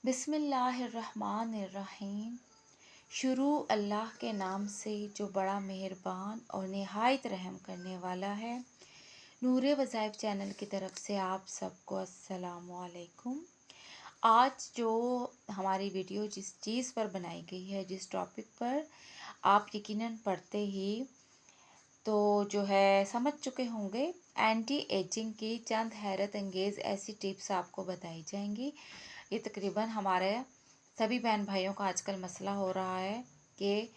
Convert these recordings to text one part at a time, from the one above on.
बिस्मिल्लाहिर्रहमानिर्रहीम। शुरू अल्लाह के नाम से जो बड़ा मेहरबान और निहायत रहम करने वाला है। नूरे वज़ाइफ चैनल की तरफ से आप सबको अस्सलामु अलैकुम। आज जो हमारी वीडियो जिस चीज़ पर बनाई गई है, जिस टॉपिक पर, आप यकीनन पढ़ते ही तो जो है समझ चुके होंगे। एंटी एजिंग की चंद हैरत अंगेज़ ऐसी टिप्स आपको बताई जाएंगी। ये तकरीबन हमारे सभी बहन भाइयों का आजकल मसला हो रहा है कि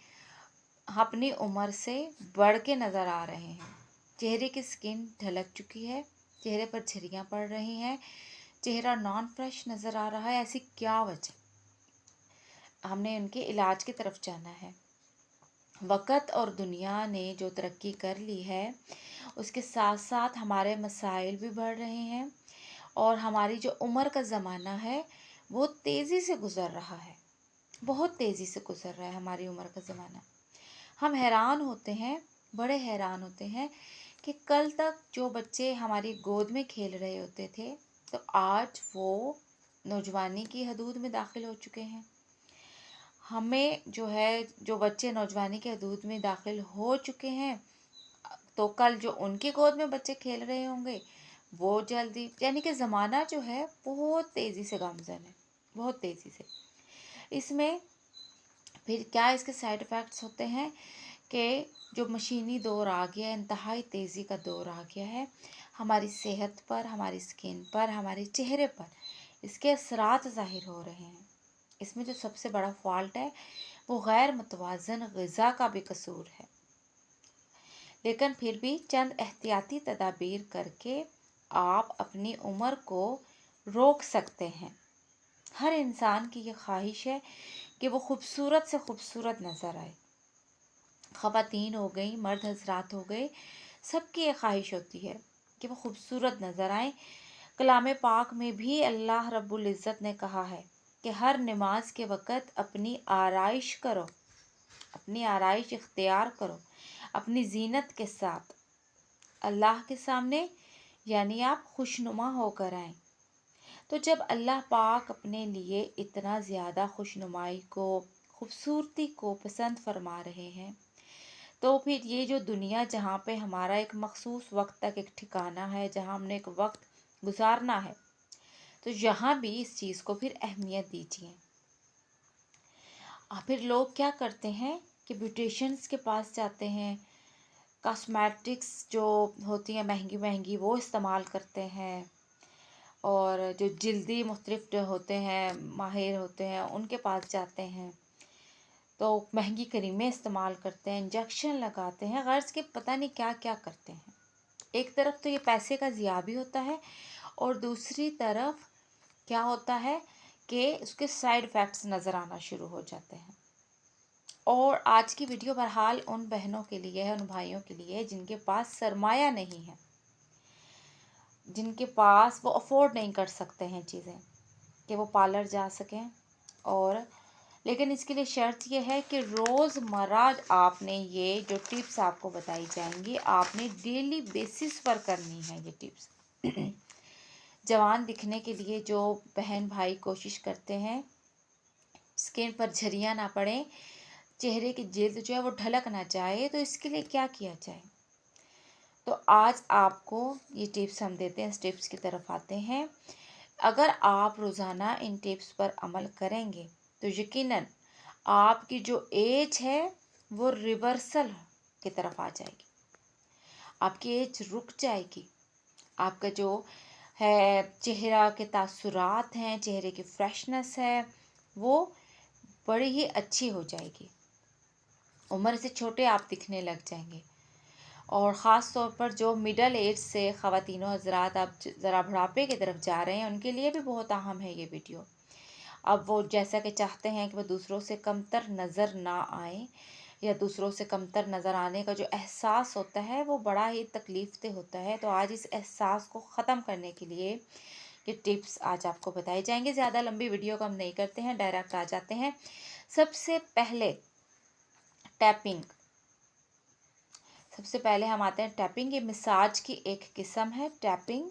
अपनी उम्र से बढ़ के नज़र आ रहे हैं। चेहरे की स्किन ढलक चुकी है, चेहरे पर झुर्रियाँ पड़ रही हैं, चेहरा नॉन फ्रेश नज़र आ रहा है। ऐसी क्या वजह? हमने उनके इलाज की तरफ जाना है। वक़्त और दुनिया ने जो तरक्की कर ली है, उसके साथ साथ हमारे मसाइल भी बढ़ रहे हैं और हमारी जो उम्र का ज़माना है वो तेज़ी से गुज़र रहा है। बहुत तेज़ी से गुज़र रहा है हमारी उम्र का ज़माना। हम हैरान होते हैं, बड़े हैरान होते हैं कि कल तक जो बच्चे हमारी गोद में खेल रहे होते थे, तो आज वो नौजवानी की हदूद में दाखिल हो चुके हैं। हमें जो है, जो बच्चे नौजवानी के हदूद में दाखिल हो चुके हैं, तो कल जो उनकी गोद में बच्चे खेल रहे होंगे वो जल्दी, यानी कि ज़माना जो है बहुत तेज़ी से गामज़न है, बहुत तेज़ी से। इसमें फिर क्या इसके साइड इफ़ेक्ट्स होते हैं कि जो मशीनी दौर आ गया है, इंतहाई तेज़ी का दौर आ गया है, हमारी सेहत पर, हमारी स्किन पर, हमारे चेहरे पर इसके असरात ज़ाहिर हो रहे हैं। इसमें जो सबसे बड़ा फॉल्ट है वो गैर मुतवाज़न ग़िज़ा का भी कसूर है। लेकिन फिर भी चंद एहतियाती तदाबीर करके आप अपनी उम्र को रोक सकते हैं। हर इंसान की ये ख्वाहिश है कि वो खूबसूरत से खूबसूरत नज़र आए। ख़वातीन हो गई, मर्द हजरात हो गए, सबकी ये ख्वाहिश होती है कि वो खूबसूरत नज़र आएँ। कलाम पाक में भी अल्लाह रब्बुल इज़्ज़त ने कहा है कि हर नमाज के वक़्त अपनी आराइश करो, अपनी आराइश इख्तियार करो, अपनी जीनत के साथ अल्लाह के सामने, यानी आप खुशनुमा होकर आएँ। तो जब अल्लाह पाक अपने लिए इतना ज़्यादा खुशनुमाई को, खूबसूरती को पसंद फरमा रहे हैं, तो फिर ये जो दुनिया जहाँ पे हमारा एक मखसूस वक्त तक एक ठिकाना है, जहाँ हमने एक वक्त गुजारना है, तो यहाँ भी इस चीज़ को फिर अहमियत दीजिए। फिर लोग क्या करते हैं कि ब्यूटिशियंस के पास जाते हैं, कॉस्मेटिक्स जो होती हैं महंगी महंगी वो इस्तेमाल करते हैं, और जो जल्दी मुख्तलिफ जो होते हैं, माहिर होते हैं, उनके पास जाते हैं तो महंगी क्रीमें इस्तेमाल करते हैं, इंजेक्शन लगाते हैं, गर्ज के पता नहीं क्या क्या करते हैं। एक तरफ तो ये पैसे का ज़िया भी होता है और दूसरी तरफ क्या होता है कि उसके साइड इफ़ेक्ट्स नज़र आना शुरू हो जाते हैं। और आज की वीडियो बहरहाल उन बहनों के लिए है, उन भाइयों के लिए जिनके पास सरमाया नहीं है, जिनके पास वो अफोर्ड नहीं कर सकते हैं चीज़ें कि वो पार्लर जा सकें। और लेकिन इसके लिए शर्त यह है कि रोज़मर्रा आपने ये जो टिप्स आपको बताई जाएंगी, आपने डेली बेसिस पर करनी है ये टिप्स। जवान दिखने के लिए जो बहन भाई कोशिश करते हैं स्किन पर झुर्रियाँ ना पड़ें, चेहरे की जिल्द जो है वो ढलक ना जाए, तो इसके लिए क्या किया जाए? तो आज आपको ये टिप्स हम देते हैं, इस टिप्स की तरफ आते हैं। अगर आप रोज़ाना इन टिप्स पर अमल करेंगे तो यकीनन आपकी जो एज है वो रिवर्सल की तरफ आ जाएगी, आपकी एज रुक जाएगी। आपका जो है चेहरा के तासुरात हैं, चेहरे की फ्रेशनेस है, वो बड़ी ही अच्छी हो जाएगी। उम्र से छोटे आप दिखने लग जाएंगे। और ख़ास तौर पर जो मिडल एज से ख़वातीनो हज़रात आप ज़रा बुढ़ापे की तरफ जा रहे हैं, उनके लिए भी बहुत अहम है ये वीडियो। अब वो जैसा कि चाहते हैं कि वो दूसरों से कमतर नज़र ना आए, या दूसरों से कमतर नज़र आने का जो एहसास होता है वो बड़ा ही तकलीफ़देह होता है। तो आज इस एहसास को ख़त्म करने के लिए ये टिप्स आज आपको बताए जाएंगे। ज़्यादा लंबी वीडियो को हम नहीं करते हैं, डायरेक्ट आ जाते हैं। सबसे पहले टैपिंग, सबसे पहले हम आते हैं टैपिंग। ये मसाज की एक किस्म है टैपिंग।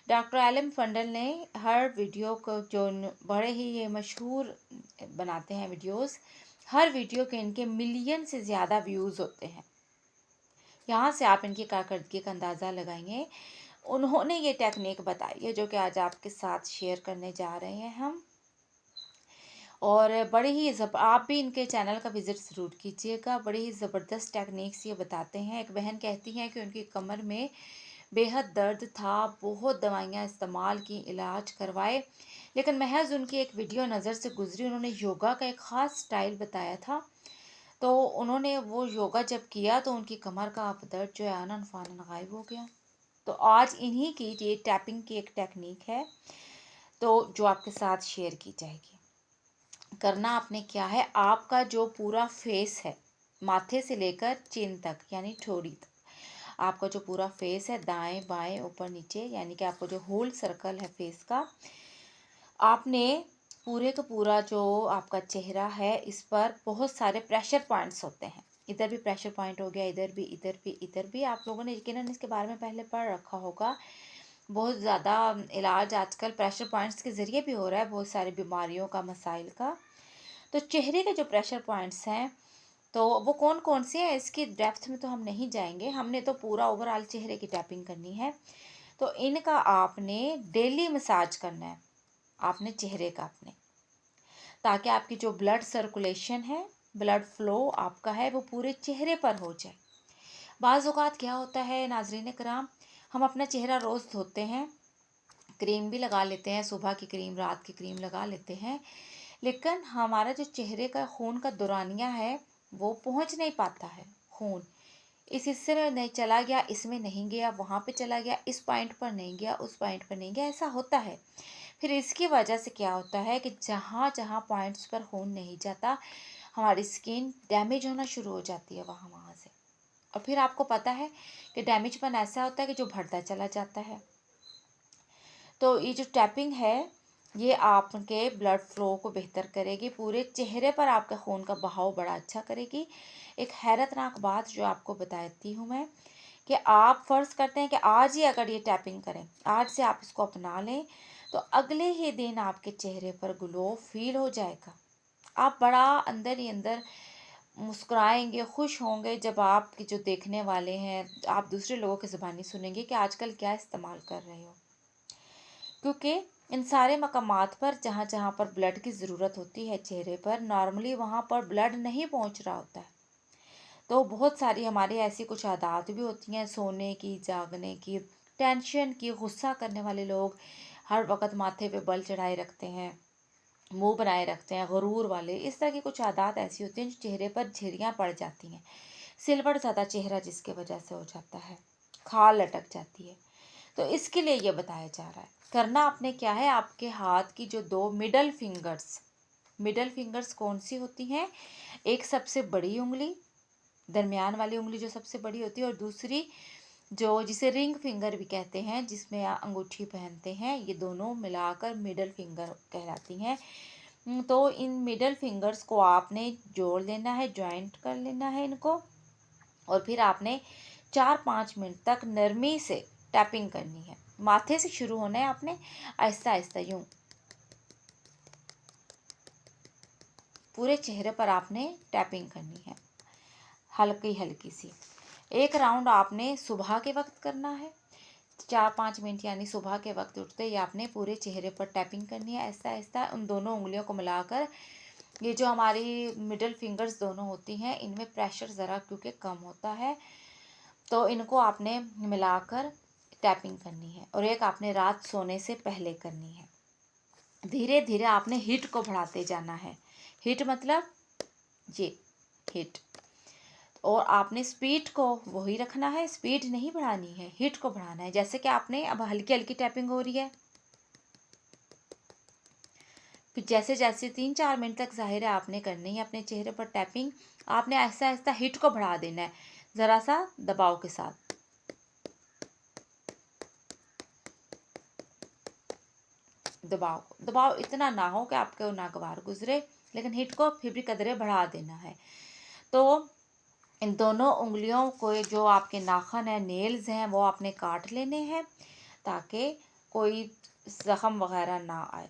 डॉक्टर एलन फंडल ने हर वीडियो को जो बड़े ही ये मशहूर बनाते हैं वीडियोस, हर वीडियो के इनके मिलियन से ज़्यादा व्यूज़ होते हैं। यहाँ से आप इनकी कारकर्दगी का अंदाज़ा लगाएंगे। उन्होंने ये टेक्निक बताई है जो कि आज आपके साथ शेयर करने जा रहे हैं हम। और बड़े ही आप भी इनके चैनल का विज़िट ज़रूर कीजिएगा। बड़ी ही ज़बरदस्त टेक्निक्स ये बताते हैं। एक बहन कहती हैं कि उनकी कमर में बेहद दर्द था, बहुत दवाइयाँ इस्तेमाल की, इलाज करवाए, लेकिन महज उनकी एक वीडियो नज़र से गुजरी। उन्होंने योगा का एक ख़ास स्टाइल बताया था, तो उन्होंने वो योगा जब किया तो उनकी कमर का दर्द जो है आनन फानन गायब हो गया। तो आज इन्हीं की ये टैपिंग की एक टेक्निक है, तो जो आपके साथ शेयर की जाएगी। करना आपने क्या है, आपका जो पूरा फेस है, माथे से लेकर चिन तक यानी ठोड़ी तक, आपका जो पूरा फेस है, दाएं बाएं ऊपर नीचे, यानी कि आपका जो होल सर्कल है फेस का, आपने पूरे का पूरा जो आपका चेहरा है, इस पर बहुत सारे प्रेशर पॉइंट्स होते हैं। इधर भी प्रेशर पॉइंट हो गया, इधर भी, इधर भी, इधर भी। आप लोगों ने यकीनन इसके बारे में पहले पढ़ रखा होगा। बहुत ज़्यादा इलाज आजकल प्रेशर पॉइंट्स के ज़रिए भी हो रहा है, बहुत सारी बीमारियों का, मसाइल का। तो चेहरे के जो प्रेशर पॉइंट्स हैं, तो वो कौन कौन से हैं, इसकी डेप्थ में तो हम नहीं जाएंगे। हमने तो पूरा ओवरऑल चेहरे की टैपिंग करनी है। तो इनका आपने डेली मसाज करना है, आपने चेहरे का अपने, ताकि आपकी जो ब्लड सर्कुलेशन है, ब्लड फ्लो आपका है, वो पूरे चेहरे पर हो जाए। बाज़ औक़ात क्या होता है नाज़रीन कराम, हम अपना चेहरा रोज़ धोते हैं, क्रीम भी लगा लेते हैं, सुबह की क्रीम, रात की क्रीम लगा लेते हैं, लेकिन हमारा जो चेहरे का खून का दौरानिया है, वो पहुंच नहीं पाता है। खून इस हिस्से में नहीं चला गया, इसमें नहीं गया, वहाँ पे चला गया, इस पॉइंट पर नहीं गया, उस पॉइंट पर नहीं गया, ऐसा होता है। फिर इसकी वजह से क्या होता है कि जहाँ जहाँ पॉइंट्स पर खून नहीं जाता, हमारी स्किन डैमेज होना शुरू हो जाती है वहाँ वहाँ से। और फिर आपको पता है कि डैमेजपन ऐसा होता है कि जो बढ़ता चला जाता है। तो ये जो टैपिंग है, ये आपके ब्लड फ्लो को बेहतर करेगी, पूरे चेहरे पर आपके खून का बहाव बड़ा अच्छा करेगी। एक हैरतनाक बात जो आपको बताती हूँ मैं, कि आप फ़र्ज़ करते हैं कि आज ही अगर ये टैपिंग करें, आज से आप इसको अपना लें, तो अगले ही दिन आपके चेहरे पर ग्लो फील हो जाएगा। आप बड़ा अंदर ही अंदर मुस्कुराएंगे, खुश होंगे, जब आपके जो देखने वाले हैं, आप दूसरे लोगों की ज़ुबानी सुनेंगे कि आजकल क्या इस्तेमाल कर रहे हो। क्योंकि इन सारे मकामात पर जहाँ जहाँ पर ब्लड की ज़रूरत होती है चेहरे पर, नॉर्मली वहाँ पर ब्लड नहीं पहुँच रहा होता है। तो बहुत सारी हमारी ऐसी कुछ आदत भी होती हैं, सोने की, जागने की, टेंशन की, गुस्सा करने वाले लोग हर वक्त माथे पे बल चढ़ाए रखते हैं, मुंह बनाए रखते हैं, गरूर वाले, इस तरह की कुछ आदत ऐसी होती हैं जो चेहरे पर झुर्रियाँ पड़ जाती हैं, सिलवट ज़्यादा चेहरा जिसके वजह से हो जाता है, खाल लटक जाती है। तो इसके लिए ये बताया जा रहा है। करना आपने क्या है, आपके हाथ की जो दो मिडल फिंगर्स कौन सी होती हैं, एक सबसे बड़ी उंगली, दरमियान वाली उंगली जो सबसे बड़ी होती है, और दूसरी जो जिसे रिंग फिंगर भी कहते हैं, जिसमें अंगूठी पहनते हैं, ये दोनों मिलाकर मिडल फिंगर कहलाती हैं। तो इन मिडल फिंगर्स को आपने जोड़ लेना है, जॉइंट कर लेना है इनको, और फिर आपने 4-5 मिनट तक नरमी से टैपिंग करनी है। माथे से शुरू होना है आपने, आहिस्ता आहिस्ता यूं पूरे चेहरे पर आपने टैपिंग करनी है, हल्की हल्की सी। एक राउंड आपने सुबह के वक्त करना है, 4-5 मिनट, यानी सुबह के वक्त उठते ही आपने पूरे चेहरे पर टैपिंग करनी है, आहिस्ता आहिस्ता उन दोनों उंगलियों को मिलाकर। ये जो हमारी मिडल फिंगर्स दोनों होती हैं, इनमें प्रेशर ज़रा क्योंकि कम होता है, तो इनको आपने मिलाकर टैपिंग करनी है, और एक आपने रात सोने से पहले करनी है। धीरे धीरे आपने हीट को बढ़ाते जाना है। हीट मतलब ये हीट, और आपने स्पीड को वही रखना है, स्पीड नहीं बढ़ानी है, हीट को बढ़ाना है। जैसे कि आपने अब हल्की हल्की टैपिंग हो रही है, फिर जैसे जैसे 3-4 मिनट तक ज़ाहिर है आपने करनी है अपने चेहरे पर टैपिंग, आपने आहिस्ता आहिस्ता हीट को बढ़ा देना है, ज़रा सा दबाव के साथ। दबाव इतना ना हो कि आपके नागवार गुजरे, लेकिन हीट को फिर भी कदरे बढ़ा देना है। तो इन दोनों उंगलियों को, जो आपके नाखन है, नेल्स हैं, वो आपने काट लेने हैं, ताकि कोई ज़ख़म वगैरह ना आए।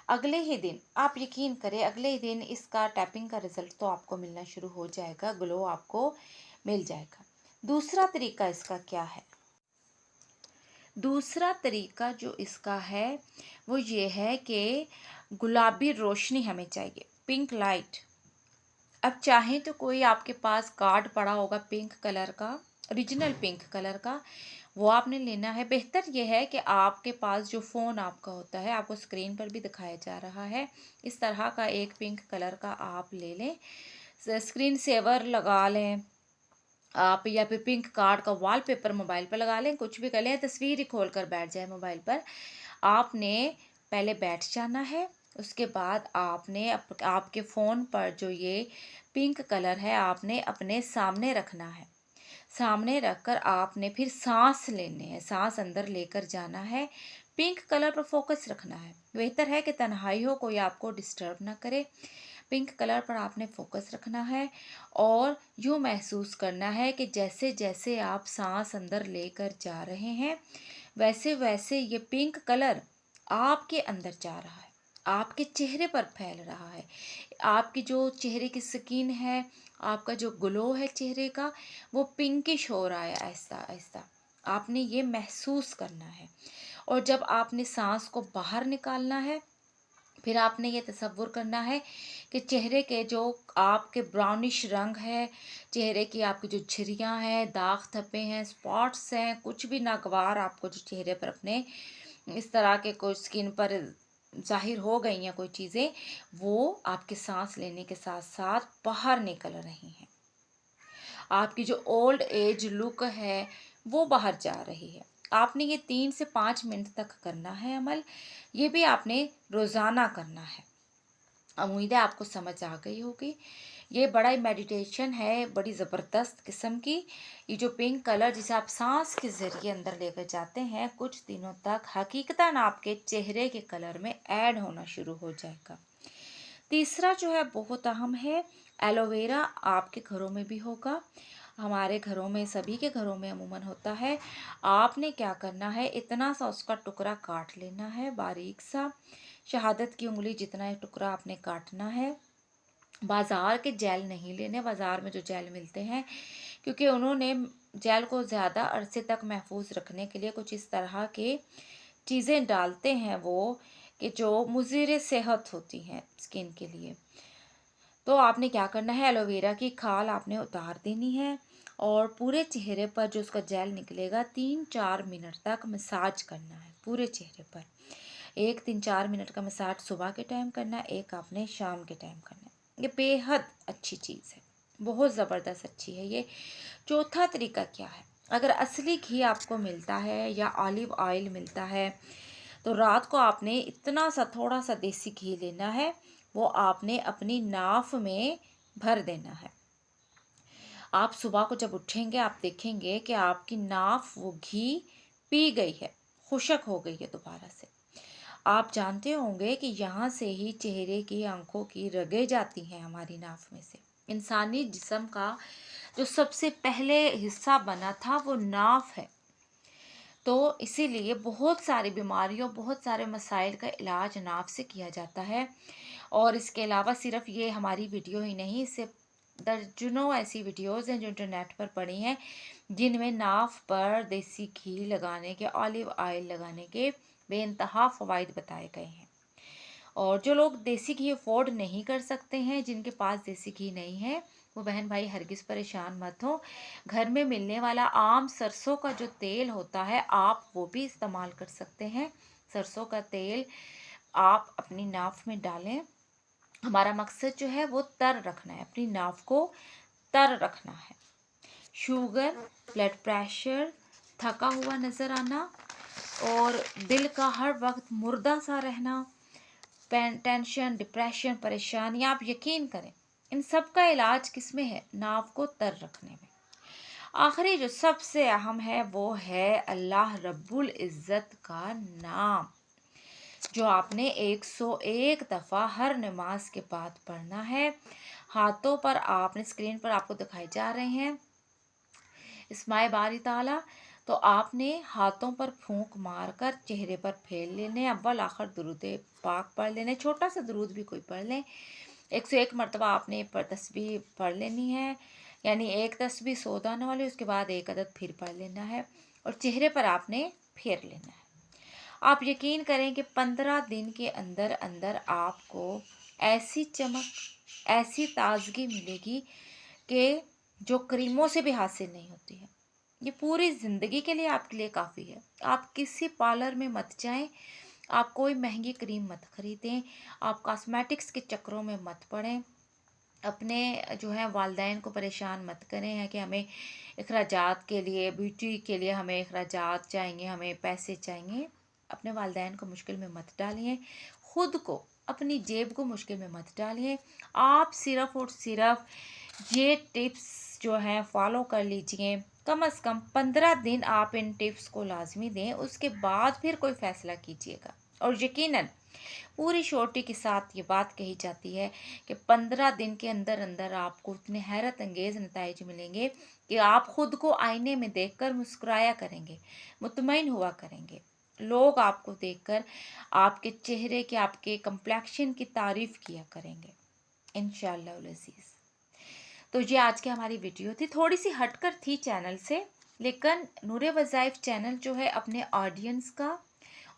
अगले ही दिन आप यकीन करें, अगले ही दिन इसका टैपिंग का रिज़ल्ट तो आपको मिलना शुरू हो जाएगा, ग्लो आपको मिल जाएगा। दूसरा तरीका इसका क्या है? दूसरा तरीका जो इसका है वो ये है कि गुलाबी रोशनी हमें चाहिए, पिंक लाइट। अब चाहें तो कोई आपके पास कार्ड पड़ा होगा पिंक कलर का, ओरिजिनल पिंक कलर का, वो आपने लेना है। बेहतर ये है कि आपके पास जो फ़ोन आपका होता है, आपको स्क्रीन पर भी दिखाया जा रहा है, इस तरह का एक पिंक कलर का आप ले लें। स्क्रीन सेवर लगा लें आप, या फिर पिंक कार्ड का वॉलपेपर मोबाइल पर लगा लें, कुछ भी कर लें, तस्वीर ही खोल कर बैठ जाए मोबाइल पर। आपने पहले बैठ जाना है, उसके बाद आपने आपके फ़ोन पर जो ये पिंक कलर है आपने अपने सामने रखना है। सामने रखकर आपने फिर सांस लेने हैं, सांस अंदर लेकर जाना है, पिंक कलर पर फोकस रखना है। बेहतर है कि तन्हाई हो, कोई आपको डिस्टर्ब ना करे। पिंक कलर पर आपने फोकस रखना है और यूँ महसूस करना है कि जैसे जैसे आप सांस अंदर लेकर जा रहे हैं, वैसे वैसे ये पिंक कलर आपके अंदर जा रहा है, आपके चेहरे पर फैल रहा है। आपकी जो चेहरे की स्किन है, आपका जो ग्लो है चेहरे का, वो पिंकिश हो रहा है ऐसा ऐसा, आपने ये महसूस करना है। और जब आपने सांस को बाहर निकालना है, फिर आपने ये तसव्वुर करना है कि चेहरे के जो आपके ब्राउनिश रंग है, चेहरे की आपकी जो झुर्रियाँ हैं, दाग धब्बे हैं, स्पॉट्स हैं, कुछ भी नागवार आपको जो चेहरे पर अपने इस तरह के कोई स्किन पर ज़ाहिर हो गई हैं कोई चीज़ें, वो आपके सांस लेने के साथ साथ बाहर निकल रही हैं। आपकी जो ओल्ड एज लुक है वो बाहर जा रही है। आपने ये 3 से 5 मिनट तक करना है अमल। ये भी आपने रोज़ाना करना है। उम्मीद है आपको समझ आ गई होगी। ये बड़ा ही मेडिटेशन है, बड़ी ज़बरदस्त किस्म की। ये जो पिंक कलर जिसे आप सांस के ज़रिए अंदर लेकर जाते हैं, कुछ दिनों तक हकीकतन आपके चेहरे के कलर में ऐड होना शुरू हो जाएगा। तीसरा जो है बहुत अहम है, एलोवेरा आपके घरों में भी होगा, हमारे घरों में, सभी के घरों में अमूमन होता है। आपने क्या करना है, इतना सा उसका टुकड़ा काट लेना है, बारीक सा, शहादत की उंगली जितना एक टुकड़ा आपने काटना है। बाज़ार के जेल नहीं लेने, बाज़ार में जो जेल मिलते हैं, क्योंकि उन्होंने जेल को ज़्यादा अरसे तक महफूज रखने के लिए कुछ इस तरह के चीज़ें डालते हैं वो, कि जो मुज़िर सेहत होती हैं स्किन के लिए। तो आपने क्या करना है, एलोवेरा की खाल आपने उतार देनी है और पूरे चेहरे पर जो उसका जेल निकलेगा 3-4 मिनट तक मसाज करना है पूरे चेहरे पर। एक 3-4 मिनट का मसाज सुबह के टाइम करना है, एक आपने शाम के टाइम करना है। ये बेहद अच्छी चीज़ है, बहुत ज़बरदस्त अच्छी है ये। चौथा तरीका क्या है, अगर असली घी आपको मिलता है या ऑलिव ऑयल मिलता है, तो रात को आपने इतना सा थोड़ा सा देसी घी लेना है, वो आपने अपनी नाफ में भर देना है। आप सुबह को जब उठेंगे आप देखेंगे कि आपकी नाफ वो घी पी गई है, खुशक हो गई है दोबारा से। आप जानते होंगे कि यहाँ से ही चेहरे की, आंखों की रगें जाती हैं हमारी नाफ में से। इंसानी जिस्म का जो सबसे पहले हिस्सा बना था वो नाफ है। तो इसीलिए बहुत सारी बीमारियों, बहुत सारे मसाइल का इलाज नाफ से किया जाता है। और इसके अलावा सिर्फ ये हमारी वीडियो ही नहीं, इससे दर्जनों ऐसी वीडियोज़ हैं जो इंटरनेट पर पड़ी हैं, जिनमें नाफ पर देसी घी लगाने के, ऑलिव ऑयल लगाने के बेइंतहा फ़वाइद बताए गए हैं। और जो लोग देसी घी अफोर्ड नहीं कर सकते हैं, जिनके पास देसी घी नहीं है, वो बहन भाई हरगिज़ परेशान मत हो। घर में मिलने वाला आम सरसों का जो तेल होता है, आप वो भी इस्तेमाल कर सकते हैं। सरसों का तेल आप अपनी नाफ में डालें। हमारा मकसद जो है वो तर रखना है, अपनी नाफ को तर रखना है। शुगर, ब्लड प्रेशर, थका हुआ नज़र आना और दिल का हर वक्त मुर्दा सा रहना, टेंशन, डिप्रेशन, परेशानी, आप यकीन करें इन सब का इलाज किस में है, नाव को तर रखने में। आखिरी जो सबसे अहम है वो है अल्लाह रब्बुल इज़्ज़त का नाम, जो आपने 101 दफ़ा हर नमाज के बाद पढ़ना है। हाथों पर आपने, स्क्रीन पर आपको दिखाए जा रहे हैं इस्माए बारी ताला, تو آپ نے ہاتھوں پر پھونک مار کر چہرے پر پھیر لینے، اول آخر درود پاک پڑھ لینے، چھوٹا سا درود بھی کوئی پڑھ لیں، 101 مرتبہ آپ نے تسبیح پڑھ لینی ہے، یعنی ایک تسبیح 100 دانوں والی، اس کے بعد ایک عدد پھر پڑھ لینا ہے اور چہرے پر آپ نے پھیر لینا ہے۔ آپ یقین کریں کہ 15 دن کے اندر اندر آپ کو ایسی چمک، ایسی تازگی ملے گی کہ جو کریموں سے بھی حاصل نہیں ہوتی ہے۔ یہ پوری زندگی کے لیے آپ کے لیے کافی ہے۔ آپ کسی پارلر میں مت جائیں، آپ کوئی مہنگی کریم مت خریدیں، آپ کاسمیٹکس کے چکروں میں مت پڑیں، اپنے جو ہے والدین کو پریشان مت کریں ہیں کہ ہمیں اخراجات کے لیے، بیوٹی کے لیے ہمیں اخراجات چاہیے، ہمیں پیسے چاہیے۔ اپنے والدین کو مشکل میں مت ڈالیے، خود کو، اپنی جیب کو مشکل میں مت ڈالیے۔ آپ صرف اور صرف یہ ٹپس جو ہیں فالو کر لیجئے، کم از کم 15 دن آپ ان ٹپس کو لازمی دیں، اس کے بعد پھر کوئی فیصلہ کیجیے گا۔ اور یقیناً پوری شورٹی کے ساتھ یہ بات کہی جاتی ہے کہ 15 دن کے اندر اندر آپ کو اتنے حیرت انگیز نتائج ملیں گے کہ آپ خود کو آئینے میں دیکھ کر مسکرایا کریں گے، مطمئن ہوا کریں گے۔ لوگ آپ کو دیکھ کر آپ کے چہرے کے، آپ کے کمپلیکشن کی تعریف کیا کریں گے انشاءاللہ العزیز۔ تو یہ آج کی ہماری ویڈیو تھی، تھوڑی سی ہٹ کر تھی چینل سے، لیکن نور وظائف چینل جو ہے اپنے آڈینس کا،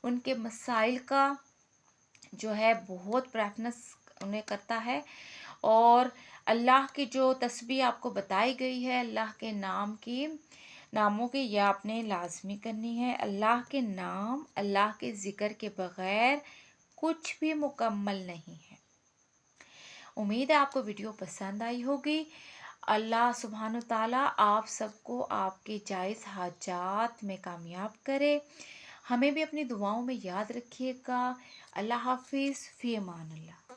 ان کے مسائل کا جو ہے بہت پریفرنس انہیں کرتا ہے، اور اللہ کی جو تسبیح آپ کو بتائی گئی ہے، اللہ کے ناموں کی، یہ آپ نے لازمی کرنی ہے۔ اللہ کے نام، اللہ کے ذکر کے بغیر کچھ بھی مکمل نہیں ہے۔ امید ہے آپ کو ویڈیو پسند آئی ہوگی۔ اللہ سبحانہ تعالیٰ آپ سب کو آپ کے جائز حاجات میں کامیاب کرے۔ ہمیں بھی اپنی دعاؤں میں یاد رکھیے گا۔ اللہ حافظ، فی امان اللہ۔